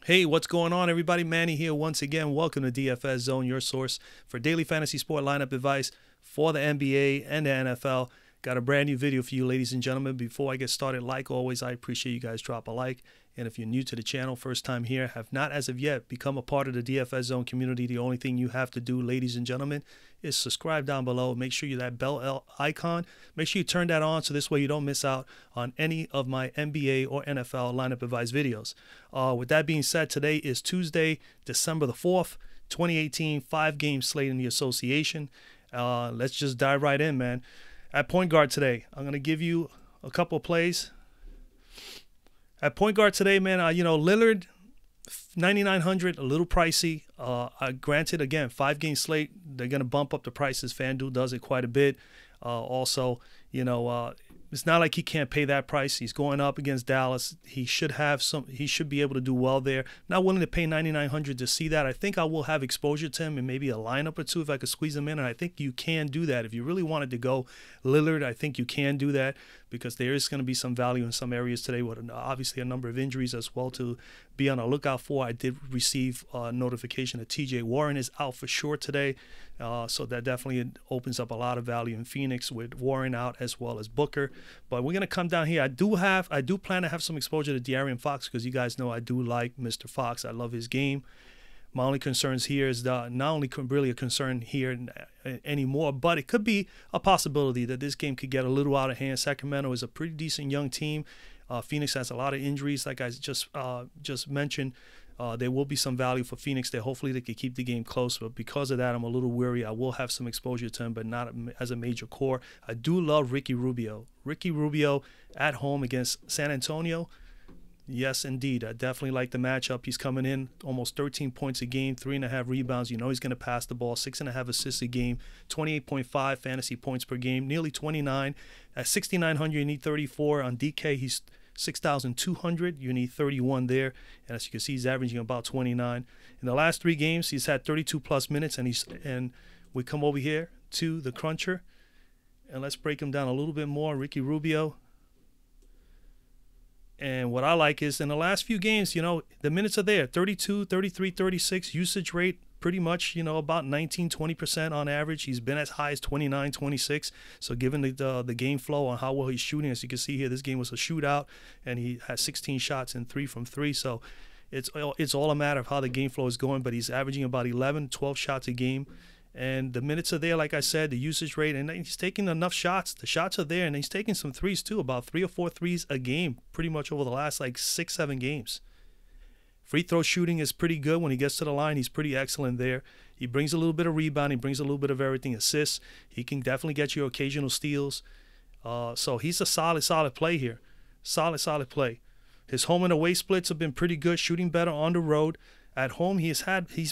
Hey, what's going on, everybody? Manny here once again. Welcome to DFS Zone, your source for daily fantasy sport lineup advice for the NBA and the NFL. Got a brand new video for you, ladies and gentlemen. Before I get started, like always, I appreciate you guys drop a like. And if you're new to the channel, first time here, have not as of yet become a part of the DFS Zone community, the only thing you have to do, ladies and gentlemen, is subscribe down below. Make sure you that bell icon. Make sure you turn that on so this way you don't miss out on any of my NBA or NFL lineup advice videos. With that being said, today is Tuesday, December the 4th, 2018, 5-game slate in the association. Let's just dive right in, man. At point guard today, I'm going to give you a couple of plays. At point guard today, man, Lillard, 9,900, a little pricey. Granted, again, 5-game slate, they're going to bump up the prices. Fanduel does it quite a bit. Also, it's not like he can't pay that price. He's going up against Dallas. He should be able to do well there. Not willing to pay 9,900 to see that. I think I will have exposure to him and maybe a lineup or two if I could squeeze him in. And I think you can do that. If you really wanted to go Lillard, I think you can do that because there is going to be some value in some areas today with obviously a number of injuries as well to be on a lookout for. I did receive a notification that TJ Warren is out for sure today. So that definitely opens up a lot of value in Phoenix with Warren out as well as Booker. But we're going to come down here. I do plan to have some exposure to De'Aaron Fox because you guys know I do like Mr. Fox. I love his game. My only concerns here is not only really a concern here anymore, but it could be a possibility that this game could get a little out of hand. Sacramento is a pretty decent young team. Phoenix has a lot of injuries, like I just mentioned. There will be some value for Phoenix there. Hopefully they could keep the game close, but because of that, I'm a little weary. I will have some exposure to him, but not as a major core. I do love Ricky Rubio. Ricky Rubio at home against San Antonio. Yes, indeed. I definitely like the matchup. He's coming in almost 13 points a game, 3.5 rebounds. You know he's going to pass the ball, 6.5 assists a game, 28.5 fantasy points per game, nearly 29. At 6,900, you need 34. On DK, he's 6,200. You need 31 there. And as you can see, he's averaging about 29. In the last 3 games, he's had 32-plus minutes, and we come over here to the cruncher. And let's break him down a little bit more. Ricky Rubio. And what I like is in the last few games, the minutes are there. 32, 33, 36. Usage rate pretty much, about 19, 20% on average. He's been as high as 29, 26. So given the game flow on how well he's shooting, as you can see here, this game was a shootout, and he has 16 shots and 3 from 3. So it's all a matter of how the game flow is going, but he's averaging about 11, 12 shots a game. And the minutes are there, like I said, the usage rate, and he's taking enough shots. The shots are there, and he's taking some threes too, about 3 or 4 threes a game, pretty much over the last 6, 7 games. Free throw shooting is pretty good. When he gets to the line, he's pretty excellent there. He brings a little bit of rebound. He brings a little bit of everything, assists. He can definitely get you occasional steals. So he's a solid play here. Solid play. His home and away splits have been pretty good, shooting better on the road. At home, he's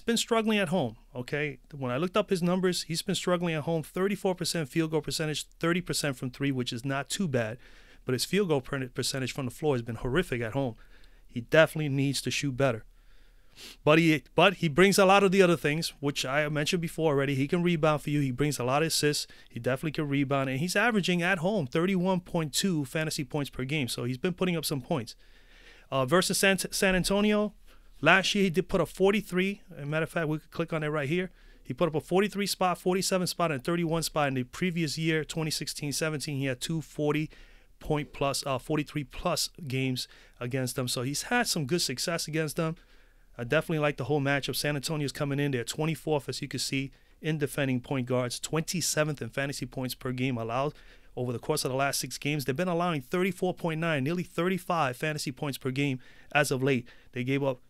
been struggling at home, okay? When I looked up his numbers, he's been struggling at home. 34% field goal percentage, 30% from 3, which is not too bad. But his field goal percentage from the floor has been horrific at home. He definitely needs to shoot better. But he brings a lot of the other things, which I mentioned before already. He can rebound for you. He brings a lot of assists. He definitely can rebound. And he's averaging at home 31.2 fantasy points per game. So he's been putting up some points. Versus San Antonio, last year he did put up 43. As a matter of fact, we could click on it right here. He put up a 43 spot, 47 spot, and 31 spot. In the previous year, 2016-17, he had 43-plus games against them. So he's had some good success against them. I definitely like the whole matchup. San Antonio's coming in there 24th, as you can see, in defending point guards, 27th in fantasy points per game allowed. Over the course of the last 6 games, they've been allowing 34.9, nearly 35 fantasy points per game as of late. They gave up,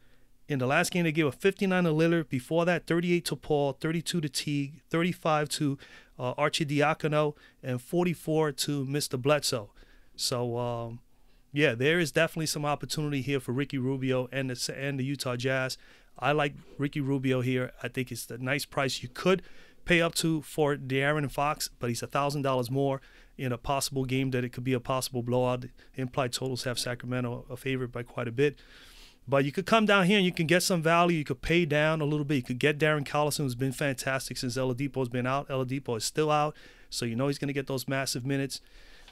in the last game, they gave up 59 to Lillard. Before that, 38 to Paul, 32 to Teague, 35 to Arcidiacono, and 44 to Mr. Bledsoe. So, yeah, there is definitely some opportunity here for Ricky Rubio and the Utah Jazz. I like Ricky Rubio here. I think it's a nice price you could pay up to for De'Aaron Fox, but he's $1,000 more in a possible game that it could be a possible blowout. The implied totals have Sacramento a favorite by quite a bit. But you could come down here and you can get some value. You could pay down a little bit. You could get Darren Collison, who's been fantastic since Oladipo's been out. Oladipo is still out, so you know he's going to get those massive minutes.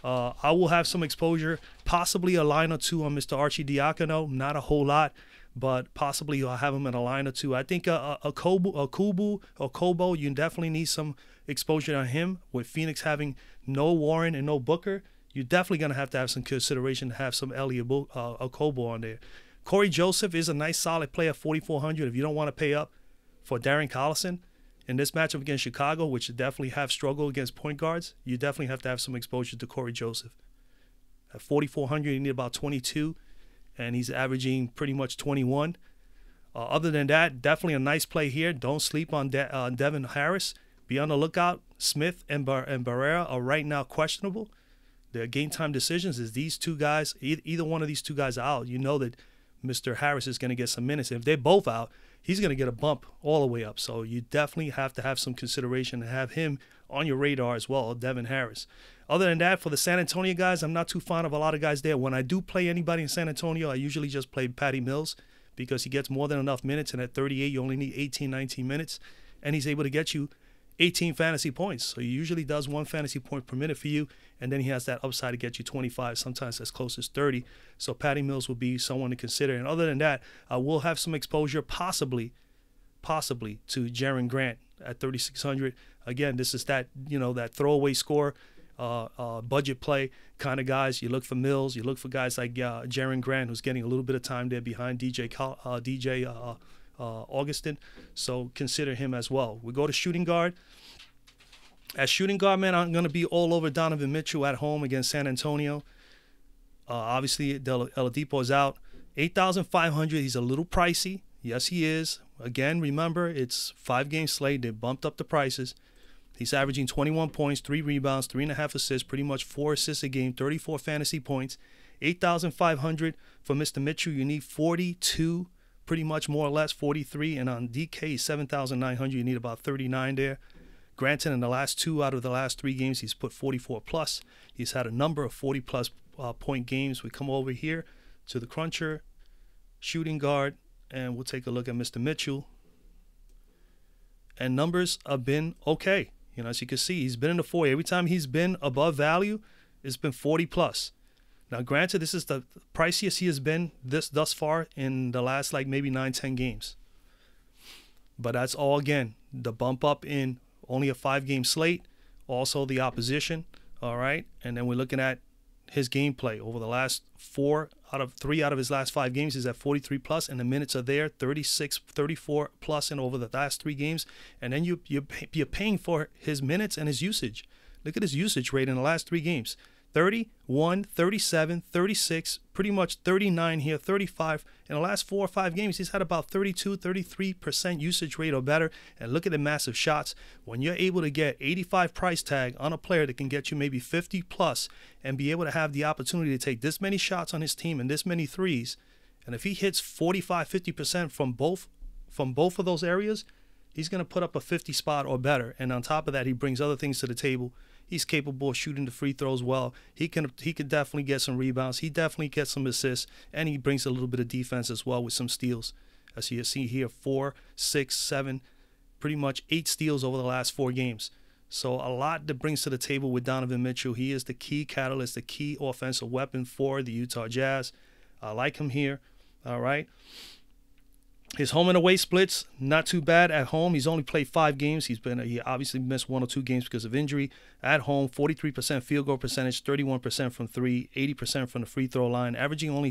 I will have some exposure, possibly a line or two on Mr. Arcidiacono, not a whole lot. but possibly you'll have him in a line or two. I think a Kobo, you definitely need some exposure on him. With Phoenix having no Warren and no Booker, you're definitely going to have some consideration to have some Elliott Kobo on there. Corey Joseph is a nice solid play at 4,400 if you don't want to pay up for Darren Collison. In this matchup against Chicago, which definitely have struggled against point guards, you definitely have to have some exposure to Corey Joseph. At 4,400, you need about 22, and he's averaging pretty much 21. Other than that, definitely a nice play here. Don't sleep on Devin Harris. Be on the lookout. Smith and Barrera are right now questionable. Their game time decisions is these two guys. Either one of these two guys are out. You know that Mr. Harris is going to get some minutes. If they're both out, he's going to get a bump all the way up. So you definitely have to have some consideration and have him on your radar as well, Devin Harris. Other than that, for the San Antonio guys, I'm not too fond of a lot of guys there. When I do play anybody in San Antonio, I usually just play Patty Mills because he gets more than enough minutes. And at 38, you only need 18, 19 minutes. And he's able to get you 18 fantasy points. So he usually does 1 fantasy point per minute for you. And then he has that upside to get you 25, sometimes as close as 30. So Patty Mills will be someone to consider. And other than that, I will have some exposure possibly to Jaren Grant at 3,600. Again, this is that, that throwaway score, budget play kind of guys. You look for Mills. You look for guys like Jaren Grant, who's getting a little bit of time there behind DJ Augustin. So consider him as well. We go to shooting guard. At shooting guard, man, I'm going to be all over Donovan Mitchell at home against San Antonio. Obviously, Oladipo is out. 8,500. He's a little pricey. Yes, he is. Again, remember, it's 5-game slate. They bumped up the prices. He's averaging 21 points, 3 rebounds, 3.5 assists, pretty much 4 assists a game, 34 fantasy points. 8,500 for Mr. Mitchell. You need 42, pretty much more or less, 43. And on DK, 7,900. You need about 39 there. Granted, in the last 2 out of the last 3 games, he's put 44+. He's had a number of 40+ point games. We come over here to the cruncher, shooting guard, and we'll take a look at Mr. Mitchell. And numbers have been okay. As you can see, he's been in the 40. Every time he's been above value, it's been 40+. Now, granted, this is the priciest he has been thus far in the last maybe 9-10 games. But that's all, again, the bump up in only a 5-game slate, also the opposition, all right? And then we're looking at his gameplay over the last 3 out of his last 5 games. He's at 43+, and the minutes are there, 36, 34+, and over the last 3 games. And then you're paying for his minutes and his usage. Look at his usage rate in the last 3 games. 31, 37, 36, pretty much 39 here, 35. In the last 4 or 5 games, he's had about 32, 33% usage rate or better. And look at the massive shots. When you're able to get 85 price tag on a player that can get you maybe 50+ and be able to have the opportunity to take this many shots on his team and this many threes, and if he hits 45, 50% from both of those areas, he's going to put up a 50 spot or better. And on top of that, he brings other things to the table. He's capable of shooting the free throws well. He can definitely get some rebounds. He definitely gets some assists, and he brings a little bit of defense as well with some steals. As you see here, 4, 6, 7, pretty much 8 steals over the last 4 games. So a lot that brings to the table with Donovan Mitchell. He is the key catalyst, the key offensive weapon for the Utah Jazz. I like him here. All right. His home and away splits, not too bad. At home, he's only played 5 games. He obviously missed 1 or 2 games because of injury. At home, 43% field goal percentage, 31% from 3, 80% from the free throw line, averaging only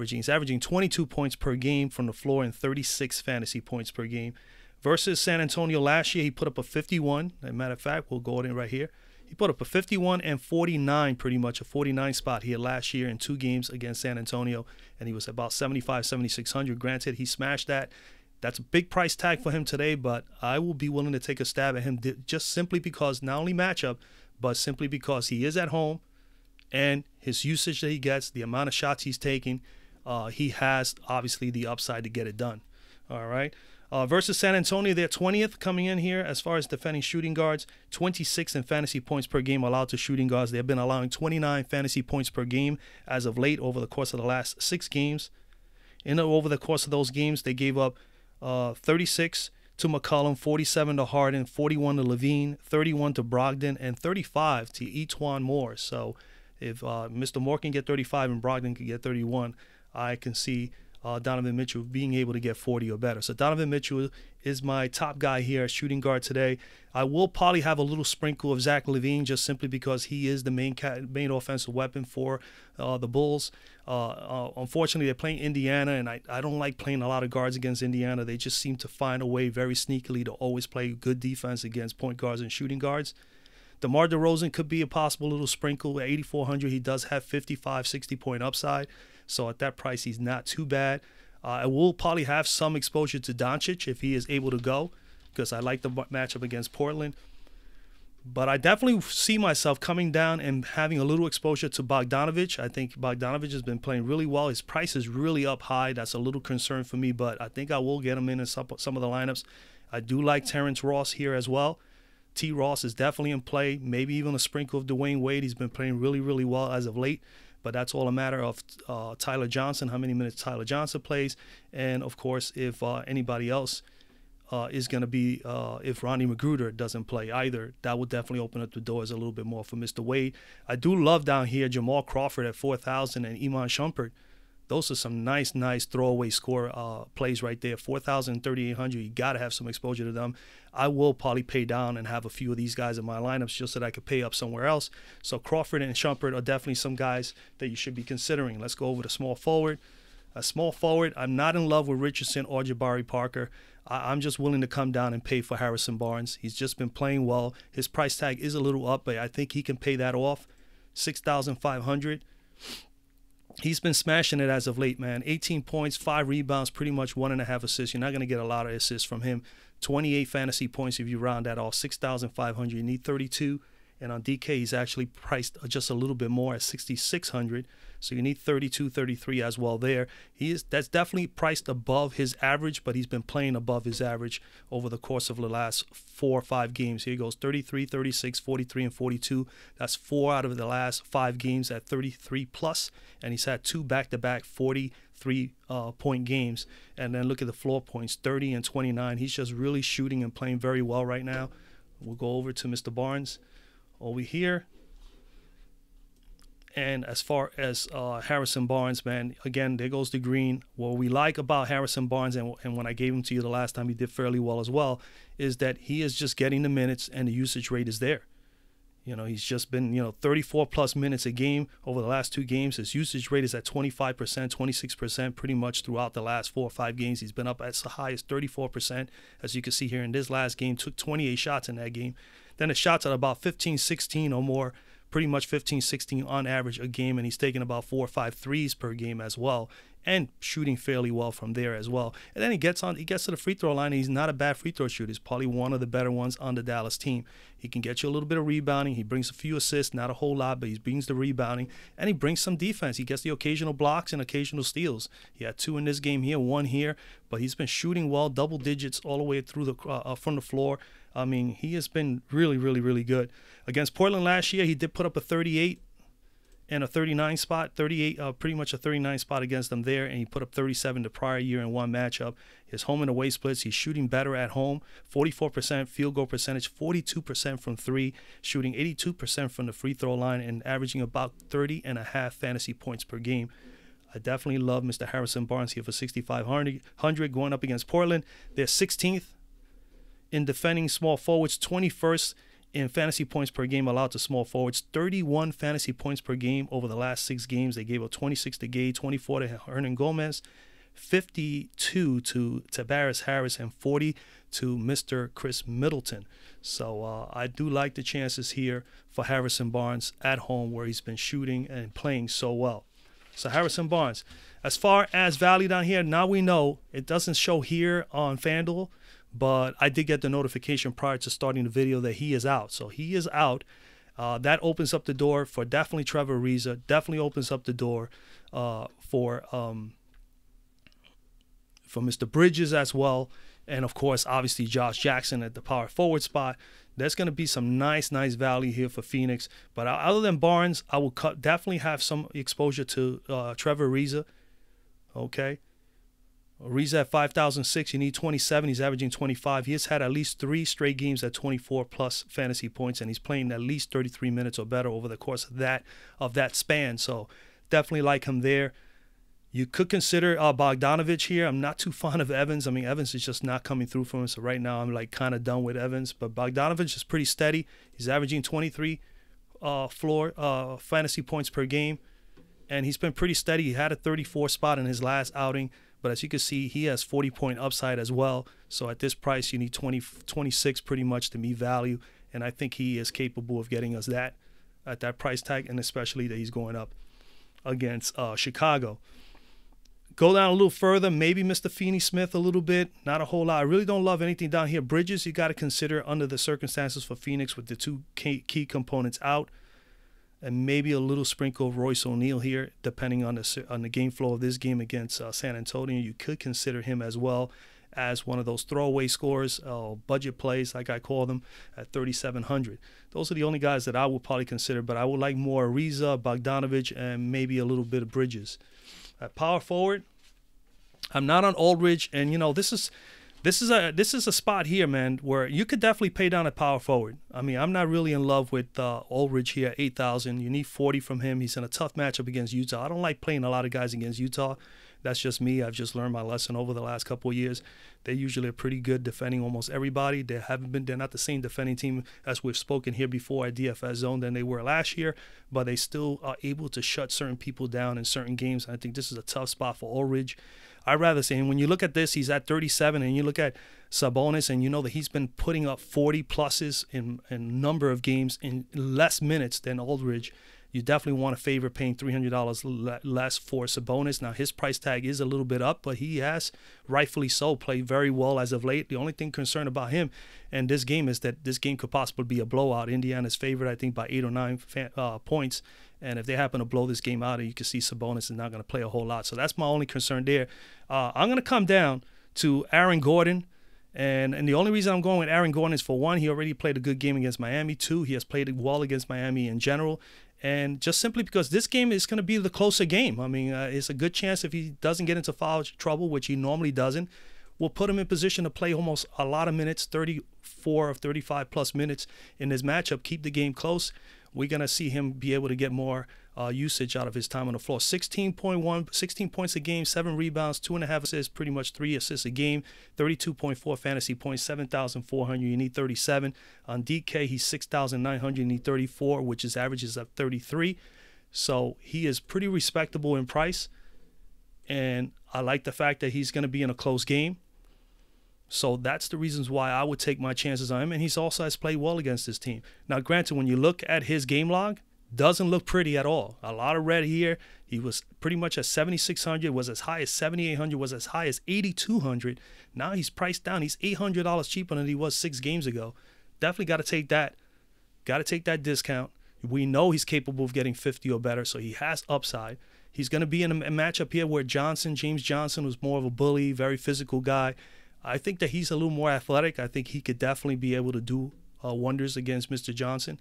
he's averaging 22 points per game from the floor and 36 fantasy points per game. Versus San Antonio last year, he put up a 51. As a matter of fact, we'll go in right here. He put up a 51 and 49, pretty much a 49 spot here last year in 2 games against San Antonio, and he was about 75, 7,600. Granted, he smashed that. That's a big price tag for him today, but I will be willing to take a stab at him just simply because, not only matchup, but simply because he is at home and his usage that he gets, the amount of shots he's taking, he has obviously the upside to get it done. All right. Versus San Antonio, they're 20th coming in here as far as defending shooting guards, 26th in fantasy points per game allowed to shooting guards. They've been allowing 29 fantasy points per game as of late over the course of the last 6 games. Over the course of those games, they gave up 36 to McCollum, 47 to Harden, 41 to Levine, 31 to Brogdon, and 35 to Etuan Moore. So If Mr. Moore can get 35 and Brogdon can get 31, I can see Donovan Mitchell being able to get 40 or better. So Donovan Mitchell is my top guy here at shooting guard today. I will probably have a little sprinkle of Zach LaVine just simply because he is the main offensive weapon for the Bulls. Unfortunately, they're playing Indiana, and I don't like playing a lot of guards against Indiana. They just seem to find a way very sneakily to always play good defense against point guards and shooting guards. DeMar DeRozan could be a possible little sprinkle. At 8,400, he does have 55, 60-point upside. So at that price, he's not too bad. I will probably have some exposure to Doncic if he is able to go, because I like the matchup against Portland. But I definitely see myself coming down and having a little exposure to Bogdanovic. I think Bogdanovic has been playing really well. His price is really up high. That's a little concern for me, but I think I will get him in some of the lineups. I do like Terrence Ross here as well. T. Ross is definitely in play, maybe even a sprinkle of Dwayne Wade. He's been playing really, really well as of late, but that's all a matter of Tyler Johnson, how many minutes Tyler Johnson plays, and, of course, if anybody else is going to be, if Ronnie Magruder doesn't play either, that would definitely open up the doors a little bit more for Mr. Wade. I do love down here Jamal Crawford at 4,000 and Iman Shumpert. Those are some nice throwaway score plays right there. 4,000, 3,800. You got to have some exposure to them. I will probably pay down and have a few of these guys in my lineups just so that I could pay up somewhere else. So Crawford and Shumpert are definitely some guys that you should be considering. Let's go over to small forward. A small forward, I'm not in love with Richardson or Jabari Parker. I'm just willing to come down and pay for Harrison Barnes. He's just been playing well. His price tag is a little up, but I think he can pay that off. 6,500. He's been smashing it as of late, man. 18 points, 5 rebounds, pretty much 1.5 assists. You're not going to get a lot of assists from him. 28 fantasy points if you round that off. 6,500. You need 32. And on DK, he's actually priced just a little bit more at 6,600. So you need 32, 33 as well there. That's definitely priced above his average, but he's been playing above his average over the course of the last 4 or 5 games. Here he goes, 33, 36, 43, and 42. That's 4 out of the last 5 games at 33 plus, and he's had 2 back-to-back 43-point games. And then look at the floor points, 30 and 29. He's just really shooting and playing very well right now. We'll go over to Mr. Barnes over here. And as far as Harrison Barnes, man, again, there goes the green. What we like about Harrison Barnes, and when I gave him to you the last time, he did fairly well as well, is that he is just getting the minutes and the usage rate is there. You know, he's just been, 34-plus minutes a game over the last 2 games. His usage rate is at 25%, 26% pretty much throughout the last 4 or 5 games. He's been up as high as 34%, as you can see here in this last game. Took 28 shots in that game. Then the shots at about 15, 16 or more, pretty much 15, 16 on average a game, and he's taking about 4 or 5 threes per game as well, and shooting fairly well from there as well. And then he gets to the free throw line, and he's not a bad free throw shooter. He's probably one of the better ones on the Dallas team. He can get you a little bit of rebounding. He brings a few assists, not a whole lot, but he brings the rebounding, and he brings some defense. He gets the occasional blocks and occasional steals. He had 2 in this game here, 1 here, but he's been shooting well, double digits all the way through from the floor. I mean, he has been really, really, really good. Against Portland last year, he did put up a 38 and a 39 spot, pretty much a 39 spot against them there, and he put up 37 the prior year in one matchup. His home and away splits, he's shooting better at home, 44% field goal percentage, 42% from 3, shooting 82% from the free throw line, and averaging about 30.5 fantasy points per game. I definitely love Mr. Harrison Barnes here for 6,500 going up against Portland. They're 16th in defending small forwards, 21st in fantasy points per game allowed to small forwards, 31 fantasy points per game over the last 6 games. They gave up 26 to Gay, 24 to Hernan Gomez, 52 to Tavares Harris, and 40 to Mr. Chris Middleton. So I do like the chances here for Harrison Barnes at home, where he's been shooting and playing so well. So Harrison Barnes. As far as value down here, now we know it doesn't show here on FanDuel, but I did get the notification prior to starting the video that he is out. So he is out. That opens up the door for definitely Trevor Ariza. Definitely opens up the door for Mr. Bridges as well. And, of course, obviously Josh Jackson at the power forward spot. There's going to be some nice value here for Phoenix. But other than Barnes, I will definitely have some exposure to Trevor Ariza. Okay. Ariza at 5,006, you need 27. He's averaging 25. He has had at least 3 straight games at 24 plus fantasy points, and he's playing at least 33 minutes or better over the course of that span. So definitely like him there. You could consider Bogdanovich here. I'm not too fond of Evans. I mean, Evans is just not coming through for him. So right now I'm like kind of done with Evans. But Bogdanovich is pretty steady. He's averaging 23 floor fantasy points per game. And he's been pretty steady. He had a 34 spot in his last outing. But as you can see, he has 40-point upside as well. So at this price, you need 26 pretty much to meet value. And I think he is capable of getting us that at that price tag, and especially that he's going up against Chicago. Go down a little further, maybe Mr. Finney-Smith a little bit. Not a whole lot. I really don't love anything down here. Bridges, you got to consider under the circumstances for Phoenix with the 2 key components out. And maybe a little sprinkle of Royce O'Neal here, depending on the game flow of this game against San Antonio. You could consider him as well as one of those throwaway scores, budget plays, like I call them, at 3,700. Those are the only guys that I would probably consider, but I would like more Ariza, Bogdanovich, and maybe a little bit of Bridges. At power forward, I'm not on Aldridge, and this is a spot here, man, where you could definitely pay down at power forward. I mean, I'm not really in love with Aldridge here at 8,000. You need 40 from him. He's in a tough matchup against Utah. I don't like playing a lot of guys against Utah. That's just me. I've just learned my lesson over the last couple of years. They usually are pretty good defending almost everybody. They're not the same defending team as we've spoken here before at DFS Zone than they were last year, but they still are able to shut certain people down in certain games. I think this is a tough spot for Aldridge. I'd rather say, and when you look at this, he's at 37, and you look at Sabonis, and you know that he's been putting up 40 pluses in number of games in less minutes than Aldridge. You definitely want to favor paying $300 less for Sabonis. Now, his price tag is a little bit up, but he has, rightfully so, played very well as of late. The only thing concerned about him and this game is that this game could possibly be a blowout. Indiana's favored, I think, by 8 or 9 points. And if they happen to blow this game out, you can see Sabonis is not going to play a whole lot. So that's my only concern there. I'm going to come down to Aaron Gordon. And the only reason I'm going with Aaron Gordon is, for one, he already played a good game against Miami. 2, he has played well against Miami in general. And just simply because this game is going to be the closer game. I mean, it's a good chance if he doesn't get into foul trouble, which he normally doesn't, we'll put him in position to play almost a lot of minutes, 34 or 35 plus minutes in this matchup, keep the game close. We're going to see him be able to get more usage out of his time on the floor. 16 points a game, 7 rebounds, 2.5 assists, pretty much 3 assists a game, 32.4 fantasy points, 7,400. You need 37. On DK, he's 6,900. You need 34, which his average is at 33. So he is pretty respectable in price. And I like the fact that he's going to be in a close game. So that's the reasons why I would take my chances on him. And he's also has played well against this team. Now, granted, when you look at his game log, doesn't look pretty at all. A lot of red here. He was pretty much at 7,600, was as high as 7,800, was as high as 8,200. Now he's priced down. He's $800 cheaper than he was 6 games ago. Definitely got to take that. Got to take that discount. We know he's capable of getting 50 or better, so he has upside. He's going to be in a matchup here where James Johnson was more of a bully, very physical guy. I think that he's a little more athletic. I think he could definitely be able to do wonders against Mr. Johnson.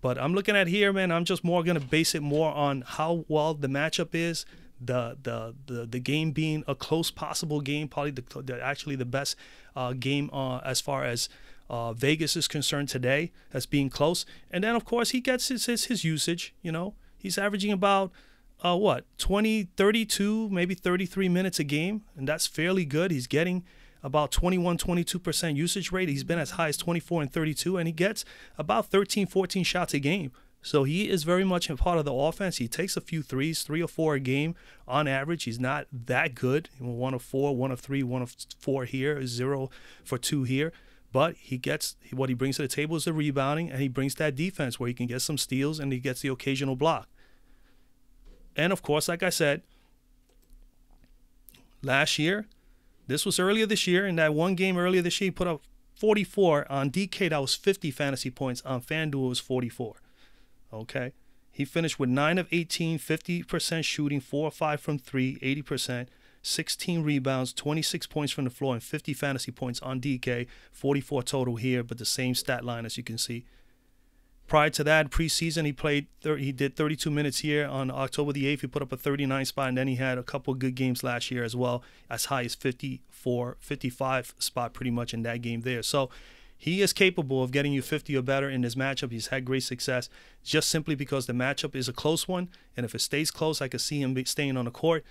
But I'm looking at here, man, I'm just more going to base it more on how well the matchup is, the game being a close possible game, probably actually the best game as far as Vegas is concerned today as being close. And then, of course, he gets his usage, you know. He's averaging about 20, 32, maybe 33 minutes a game, and that's fairly good. He's getting about 22% usage rate. He's been as high as 24 and 32, and he gets about 13, 14 shots a game. So he is very much a part of the offense. He takes a few threes, 3 or 4 a game on average. He's not that good. 1 of 4, 1 of 3, 1 of 4 here, 0 for 2 here. But he gets what he brings to the table is the rebounding, and he brings that defense where he can get some steals and he gets the occasional block. And, of course, like I said, last year, this was earlier this year, in that one game earlier this year, he put up 44. On DK, that was 50 fantasy points. On Fanduel, it was 44. Okay? He finished with 9 of 18, 50% shooting, 4 or 5 from 3, 80%, 16 rebounds, 26 points from the floor, and 50 fantasy points on DK, 44 total here, but the same stat line as you can see. Prior to that, preseason, he did 32 minutes here on October the 8th. He put up a 39 spot, and then he had a couple of good games last year as well, as high as 54, 55 spot pretty much in that game there. So he is capable of getting you 50 or better in this matchup. He's had great success just simply because the matchup is a close one, and if it stays close, I could see him staying on the court.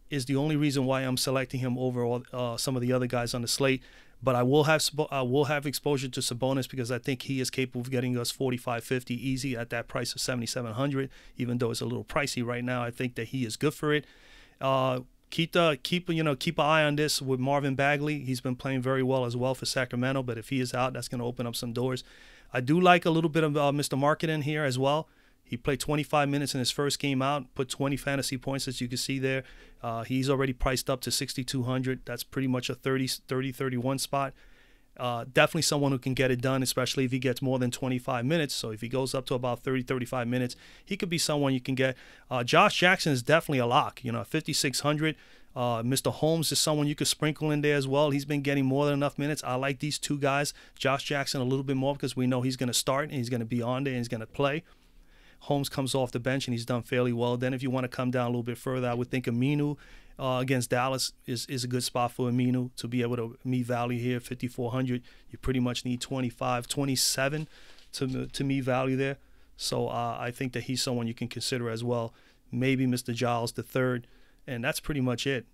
Is the only reason why I'm selecting him over all, some of the other guys on the slate. But I will have exposure to Sabonis because I think he is capable of getting us 45, 50 easy at that price of 7,700. Even though it's a little pricey right now, I think that he is good for it. Keep an eye on this with Marvin Bagley. He's been playing very well as well for Sacramento. But if he is out, that's going to open up some doors. I do like a little bit of Mr. Marketing here as well. He played 25 minutes in his first game out, put 20 fantasy points, as you can see there. He's already priced up to 6,200. That's pretty much a 30-31 spot. Definitely someone who can get it done, especially if he gets more than 25 minutes. So if he goes up to about 30-35 minutes, he could be someone you can get. Josh Jackson is definitely a lock, 5,600. Mr. Holmes is someone you could sprinkle in there as well. He's been getting more than enough minutes. I like these two guys. Josh Jackson a little bit more because we know he's going to start and he's going to be on there and he's going to play. Holmes comes off the bench, and he's done fairly well. Then if you want to come down a little bit further, I would think Aminu against Dallas is a good spot for Aminu to be able to meet value here, 5,400. You pretty much need 25, 27 to meet value there. So I think that he's someone you can consider as well. Maybe Mr. Giles the third, and that's pretty much it.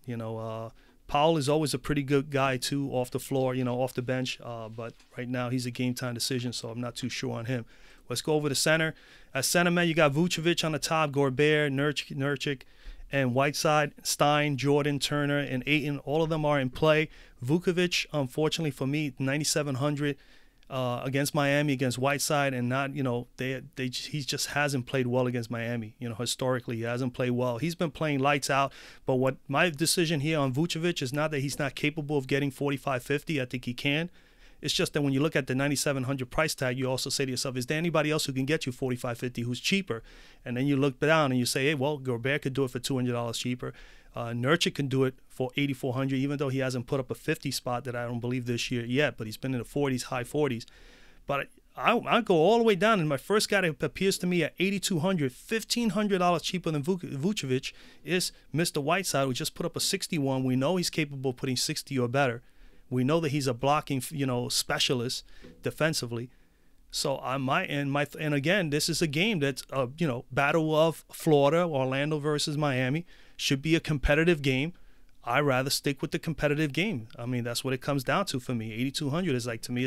Powell is always a pretty good guy, too, off the floor, off the bench. But right now he's a game-time decision, so I'm not too sure on him. Let's go over to center. At center, man, you got Vucevic on the top, Gobert, Nurkic, and Whiteside, Stein, Jordan, Turner, and Ayton. All of them are in play. Vucevic, unfortunately for me, 9,700 against Miami, against Whiteside, and not, he just hasn't played well against Miami. Historically, he hasn't played well. He's been playing lights out. But what my decision here on Vucevic is not that he's not capable of getting 45, 50. I think he can. It's just that when you look at the 9,700 price tag, you also say to yourself, is there anybody else who can get you 45, 50 who's cheaper? And then you look down and you say, hey, well, Gobert could do it for $200 cheaper. Nurkic can do it for 8,400, even though he hasn't put up a 50 spot that I don't believe this year yet, but he's been in the 40s, high 40s. But I'll go all the way down, and my first guy that appears to me at 8,200, $1,500 cheaper than Vucevic is Mr. Whiteside, who just put up a 61. We know he's capable of putting 60 or better. We know that he's a blocking, specialist defensively. So on my end, and again, this is a game that's, battle of Florida, Orlando versus Miami. Should be a competitive game. I rather stick with the competitive game. I mean, that's what it comes down to for me. 8,200 is like, to me,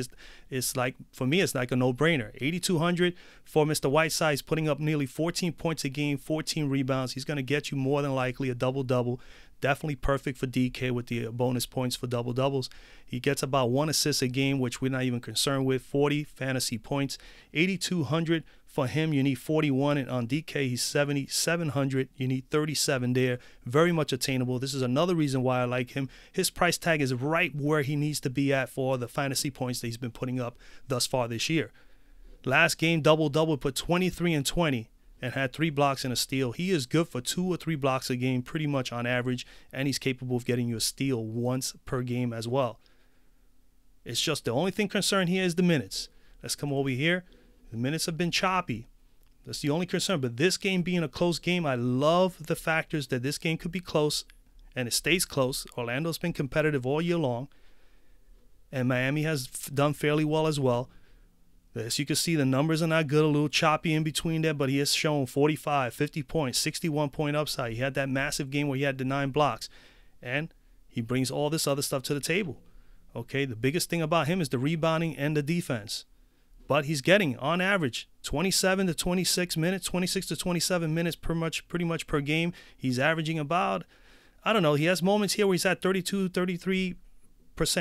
it's like a no-brainer. 8,200 for Mr. Whiteside. He's putting up nearly 14 points a game, 14 rebounds. He's going to get you more than likely a double-double. Definitely perfect for DK with the bonus points for double-doubles. He gets about 1 assist a game, which we're not even concerned with. 40 fantasy points. 8,200 for him. You need 41. And on DK, he's 7,700. You need 37 there. Very much attainable. This is another reason why I like him. His price tag is right where he needs to be at for the fantasy points that he's been putting up thus far this year. Last game, double-double, put 23 and 20. And had 3 blocks and a steal. He is good for 2 or 3 blocks a game, pretty much on average, and he's capable of getting you a steal once per game as well. It's just the only thing concerned here is the minutes. Let's come over here. The minutes have been choppy. That's the only concern. But this game being a close game, I love the factors that this game could be close, and it stays close. Orlando's been competitive all year long, and Miami has done fairly well as well. As you can see, the numbers are not good, a little choppy in between there, but he has shown 45, 50 points, 61-point upside. He had that massive game where he had the 9 blocks, and he brings all this other stuff to the table. Okay, the biggest thing about him is the rebounding and the defense. But he's getting, on average, 27 to 26 minutes, 26 to 27 minutes pretty much per game. He's averaging about, he has moments here where he's at 32, 33%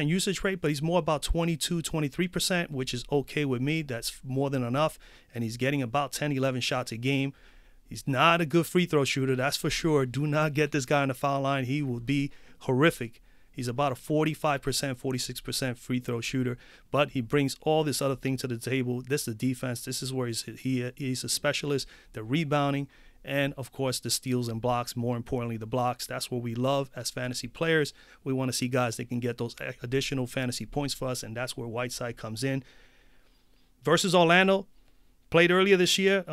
usage rate, but he's more about 22, 23%, which is okay with me. That's more than enough. And he's getting about 10, 11 shots a game. He's not a good free throw shooter, that's for sure. Do not get this guy on the foul line. He will be horrific. He's about a 45%, 46% free throw shooter, but he brings all this other thing to the table. This is the defense. This is where he's a specialist. The rebounding, and, of course, the steals and blocks. More importantly, the blocks. That's what we love as fantasy players. We want to see guys that can get those additional fantasy points for us, and that's where Whiteside comes in. Versus Orlando, Played earlier this year.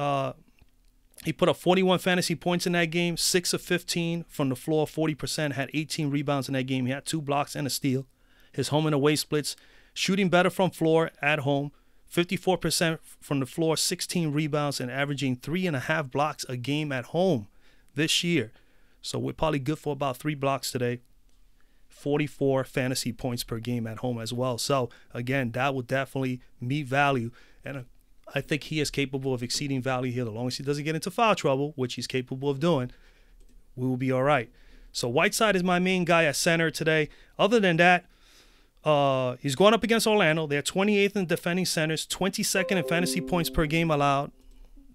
He put up 41 fantasy points in that game, 6 of 15 from the floor, 40%, had 18 rebounds in that game. He had 2 blocks and a steal. His home and away splits, shooting better from floor at home, 54% from the floor, 16 rebounds, and averaging 3.5 blocks a game at home this year. So we're probably good for about 3 blocks today. 44 fantasy points per game at home as well. So, again, that will definitely meet value. And I think he is capable of exceeding value here. As long as he doesn't get into foul trouble, which he's capable of doing, we will be all right. So Whiteside is my main guy at center today. Other than that, he's going up against Orlando. They're 28th in defending centers, 22nd in fantasy points per game allowed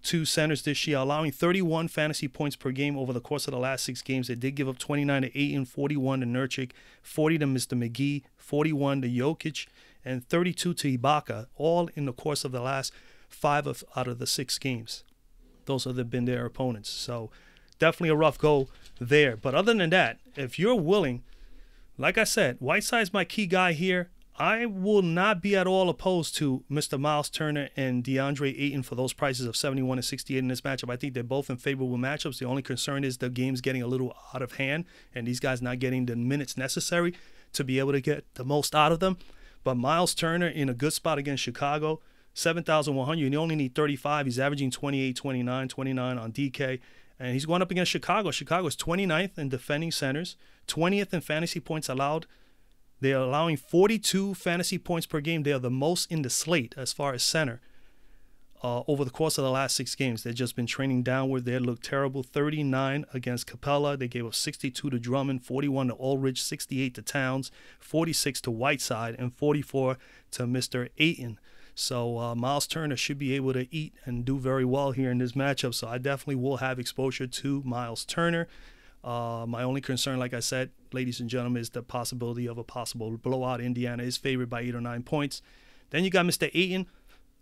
to centers this year, allowing 31 fantasy points per game over the course of the last 6 games. They did give up 29 to Ayton, 41 to Nurkic, 40 to Mr. McGee, 41 to Jokic, and 32 to Ibaka, all in the course of the last 5 out of the 6 games. Those have been their opponents. So definitely a rough go there. But other than that, if you're willing, like I said, Whiteside's my key guy here. I will not be at all opposed to Mr. Miles Turner and DeAndre Ayton for those prices of 71 and 68 in this matchup. I think they're both in favorable matchups. The only concern is the game's getting a little out of hand, and these guys not getting the minutes necessary to be able to get the most out of them. But Miles Turner in a good spot against Chicago, 7,100. You only need 35. He's averaging 28, 29, 29 on DK. And he's going up against Chicago. Chicago's 29th in defending centers, 20th in fantasy points allowed. They're allowing 42 fantasy points per game. They are the most in the slate as far as center over the course of the last 6 games. They've just been trending downward. They look terrible. 39 against Capella. They gave up 62 to Drummond, 41 to Ulrich, 68 to Towns, 46 to Whiteside, and 44 to Mr. Ayton. So Miles Turner should be able to eat and do very well here in this matchup. So I definitely will have exposure to Miles Turner. My only concern, like I said, ladies and gentlemen, is the possibility of a possible blowout. Indiana is favored by 8 or 9 points. Then you got Mr. Ayton.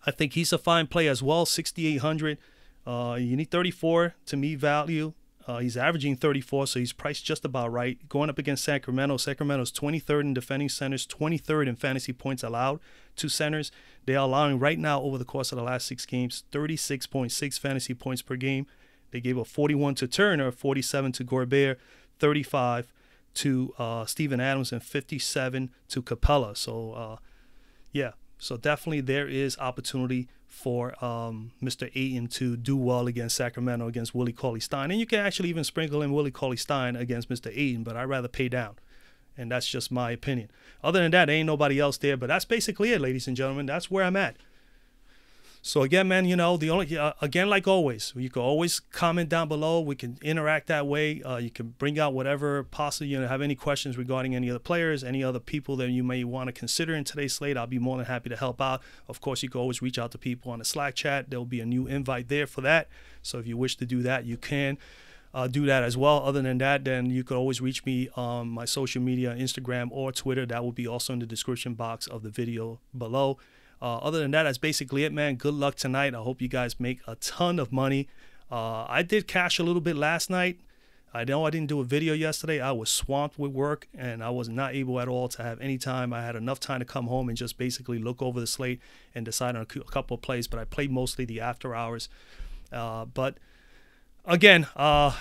I think he's a fine play as well, 6,800. You need 34 to meet value. He's averaging 34, so he's priced just about right. Going up against Sacramento. Sacramento's 23rd in defending centers, 23rd in fantasy points allowed to centers. They are allowing right now over the course of the last 6 games, 36.6 fantasy points per game. They gave up 41 to Turner, 47 to Gobert, 35 to Steven Adams, and 57 to Capella. So, yeah. So definitely there is opportunity for Mr. Ayton to do well against Sacramento, against Willie Cauley-Stein. And you can actually even sprinkle in Willie Cauley-Stein against Mr. Ayton, but I'd rather pay down. And that's just my opinion. Other than that, there ain't nobody else there. But that's basically it, ladies and gentlemen. That's where I'm at. So again, man, you know, again, like always, you can always comment down below. We can interact that way. You can bring out whatever possible, have any questions regarding any other players, any other people that you may want to consider in today's slate. I'll be more than happy to help out. Of course, you can always reach out to people on the Slack chat. There'll be a new invite there for that. So if you wish to do that, you can do that as well. Other than that, then you could always reach me on my social media, Instagram or Twitter. That will be also in the description box of the video below. Other than that, that's basically it, man. Good luck tonight. I hope you guys make a ton of money. I did cash a little bit last night. I know I didn't do a video yesterday. I was swamped with work, and I was not able at all to have any time. I had enough time to come home and just basically look over the slate and decide on a couple of plays, but I played mostly the after hours. But again, yeah,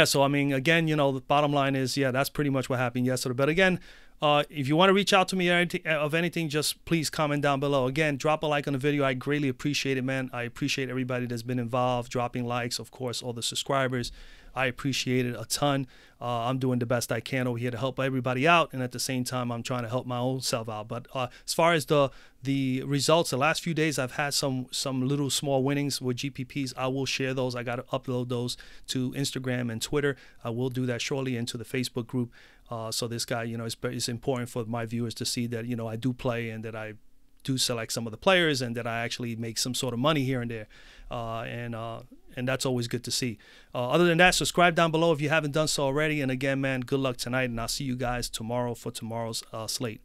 so I mean, again, the bottom line is, yeah, that's pretty much what happened yesterday. But again, if you want to reach out to me of anything, just please comment down below. Again, drop a like on the video. I greatly appreciate it, man. I appreciate everybody that's been involved, dropping likes, of course, all the subscribers. I appreciate it a ton. I'm doing the best I can over here to help everybody out, and at the same time, I'm trying to help my own self out. But as far as the results, the last few days, I've had some little small winnings with GPPs. I will share those. I got to upload those to Instagram and Twitter. I will do that shortly into the Facebook group. So this guy, it's important for my viewers to see that, I do play and that I do select some of the players and that I actually make some sort of money here and there. And that's always good to see. Other than that, subscribe down below if you haven't done so already. And again, man, good luck tonight. And I'll see you guys tomorrow for tomorrow's slate.